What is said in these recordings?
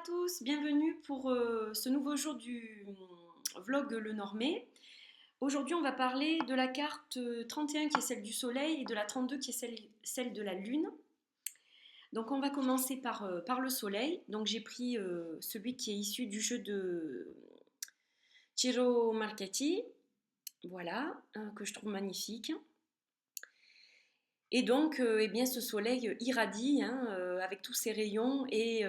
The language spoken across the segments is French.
tous, bienvenue pour ce nouveau jour du vlog Le Normé. Aujourd'hui, on va parler de la carte 31 qui est celle du Soleil et de la 32 qui est celle de la Lune. Donc on va commencer par le Soleil. Donc j'ai pris celui qui est issu du jeu de Ciro Marchetti, voilà, que je trouve magnifique. Et donc, eh bien, ce soleil irradie avec tous ses rayons et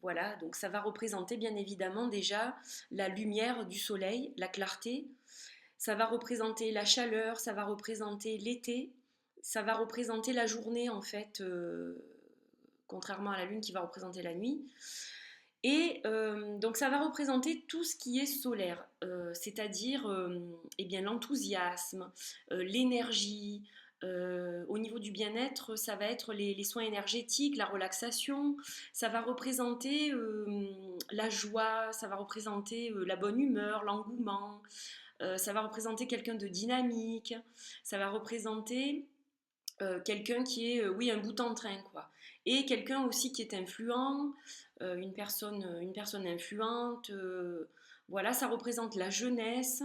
voilà, donc ça va représenter bien évidemment déjà la lumière du soleil, la clarté. Ça va représenter la chaleur, ça va représenter l'été, ça va représenter la journée en fait, contrairement à la lune qui va représenter la nuit. Et donc ça va représenter tout ce qui est solaire, c'est-à-dire eh bien, l'enthousiasme, l'énergie. Au niveau du bien-être, ça va être les soins énergétiques, la relaxation, ça va représenter la joie, ça va représenter la bonne humeur, l'engouement, ça va représenter quelqu'un de dynamique, ça va représenter quelqu'un qui est, oui, un bout en train, quoi. Et quelqu'un aussi qui est influent, une personne influente, voilà, ça représente la jeunesse,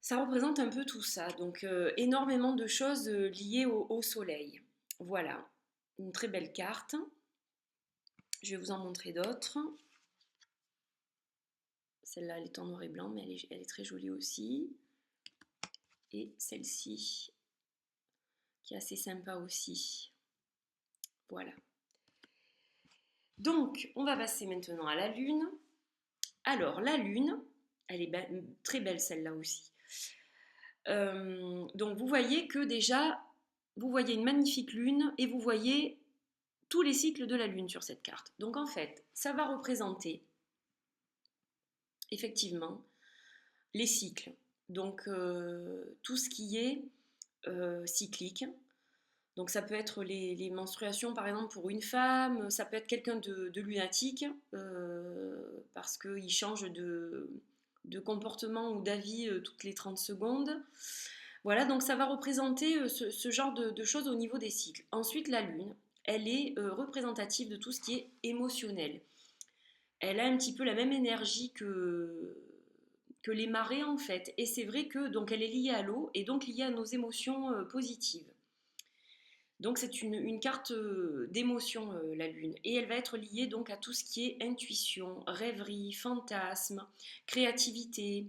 ça représente un peu tout ça. Donc, énormément de choses liées au soleil. Voilà, une très belle carte. Je vais vous en montrer d'autres. Celle-là, elle est en noir et blanc, mais elle est très jolie aussi. Et celle-ci, qui est assez sympa aussi. Voilà. Donc, on va passer maintenant à la Lune. Alors, la Lune, elle est très belle celle-là aussi. Donc, vous voyez que déjà, vous voyez une magnifique Lune et vous voyez tous les cycles de la Lune sur cette carte. Donc, en fait, ça va représenter effectivement les cycles. Donc, tout ce qui est cyclique. Donc ça peut être les menstruations par exemple pour une femme, ça peut être quelqu'un de lunatique parce qu'il change de comportement ou d'avis toutes les 30 secondes. Voilà, donc ça va représenter ce genre de choses au niveau des cycles. Ensuite, la Lune, elle est représentative de tout ce qui est émotionnel. Elle a un petit peu la même énergie que les marées en fait. Et c'est vrai que donc elle est liée à l'eau et donc liée à nos émotions positives. Donc c'est une carte d'émotion, la Lune. Et elle va être liée donc à tout ce qui est intuition, rêverie, fantasme, créativité.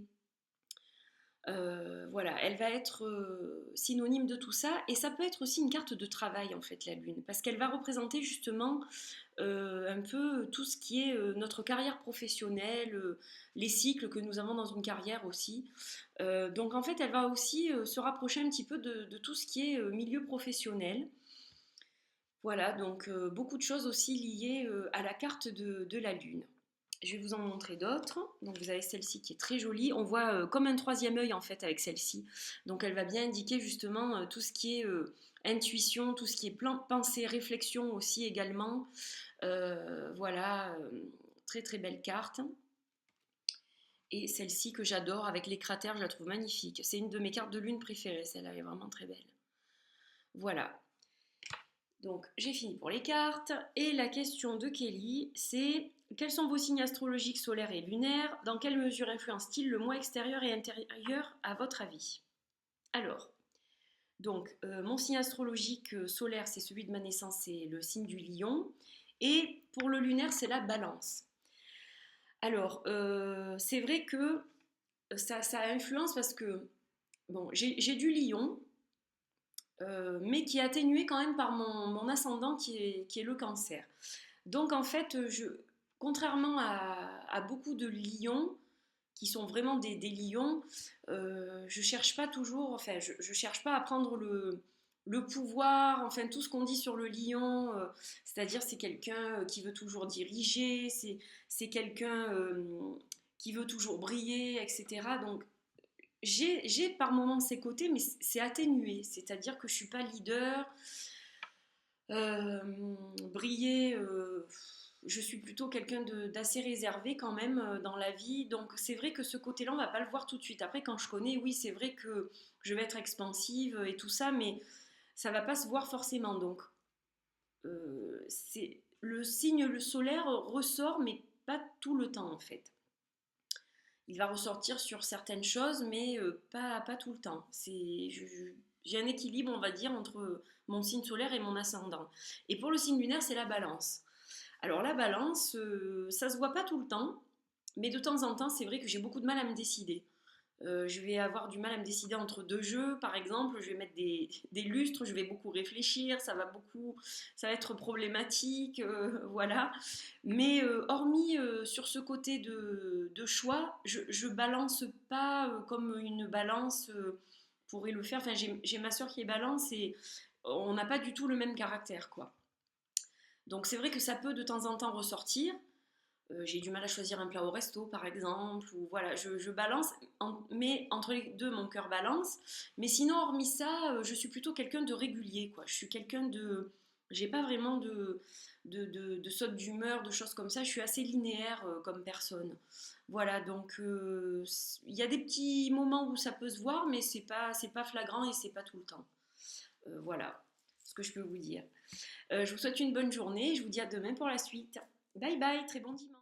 Voilà, elle va être synonyme de tout ça. Et ça peut être aussi une carte de travail en fait, la Lune. Parce qu'elle va représenter justement un peu tout ce qui est notre carrière professionnelle, les cycles que nous avons dans une carrière aussi. Donc en fait, elle va aussi se rapprocher un petit peu de tout ce qui est milieu professionnel. Voilà, donc beaucoup de choses aussi liées à la carte de la Lune. Je vais vous en montrer d'autres. Donc vous avez celle-ci qui est très jolie. On voit comme un troisième œil en fait avec celle-ci. Donc elle va bien indiquer justement tout ce qui est intuition, tout ce qui est pensée, réflexion aussi également. Voilà, très très belle carte. Et celle-ci que j'adore avec les cratères, je la trouve magnifique. C'est une de mes cartes de lune préférées, celle-là est vraiment très belle. Voilà. Donc j'ai fini pour les cartes et la question de Kelly c'est quels sont vos signes astrologiques solaires et lunaires? Dans quelle mesure influence-t-il le mois extérieur et intérieur à votre avis? Alors, donc mon signe astrologique solaire c'est celui de ma naissance, c'est le signe du lion et pour le lunaire c'est la balance. Alors c'est vrai que ça influence parce que bon, j'ai du lion mais qui est atténué quand même par mon ascendant qui est le cancer. Donc en fait, contrairement à beaucoup de lions, qui sont vraiment des lions, je cherche pas toujours, enfin je cherche pas à prendre le pouvoir, enfin tout ce qu'on dit sur le lion, c'est-à-dire c'est quelqu'un qui veut toujours diriger, c'est quelqu'un qui veut toujours briller, etc. Donc j'ai par moments ces côtés, mais c'est atténué. C'est-à-dire que je suis pas leader, euh, briller. Je suis plutôt quelqu'un d'assez réservé quand même dans la vie. Donc c'est vrai que ce côté-là, on va pas le voir tout de suite. Après, quand je connais, oui, c'est vrai que je vais être expansive et tout ça, mais ça va pas se voir forcément. Donc c'est le signe le solaire ressort, mais pas tout le temps en fait. Il va ressortir sur certaines choses, mais pas tout le temps. J'ai un équilibre, on va dire, entre mon signe solaire et mon ascendant. Et pour le signe lunaire, c'est la balance. Alors la balance, ça se voit pas tout le temps, mais de temps en temps, c'est vrai que j'ai beaucoup de mal à me décider. Je vais avoir du mal à me décider entre deux jeux, par exemple, je vais mettre des lustres, je vais beaucoup réfléchir, ça va être problématique, voilà. Mais hormis sur ce côté de choix, je balance pas comme une balance pourrait le faire. Enfin, j'ai ma soeur qui est balance et on n'a pas du tout le même caractère, quoi. Donc c'est vrai que ça peut de temps en temps ressortir. J'ai du mal à choisir un plat au resto, par exemple, ou voilà, je balance, mais entre les deux, mon cœur balance. Mais sinon, hormis ça, je suis plutôt quelqu'un de régulier, quoi. Je suis quelqu'un de, j'ai pas vraiment de saute d'humeur, de choses comme ça. Je suis assez linéaire comme personne. Voilà, donc il y a des petits moments où ça peut se voir, mais c'est pas flagrant et c'est pas tout le temps. Voilà ce que je peux vous dire. Je vous souhaite une bonne journée. Je vous dis à demain pour la suite. Bye bye, très bon dimanche.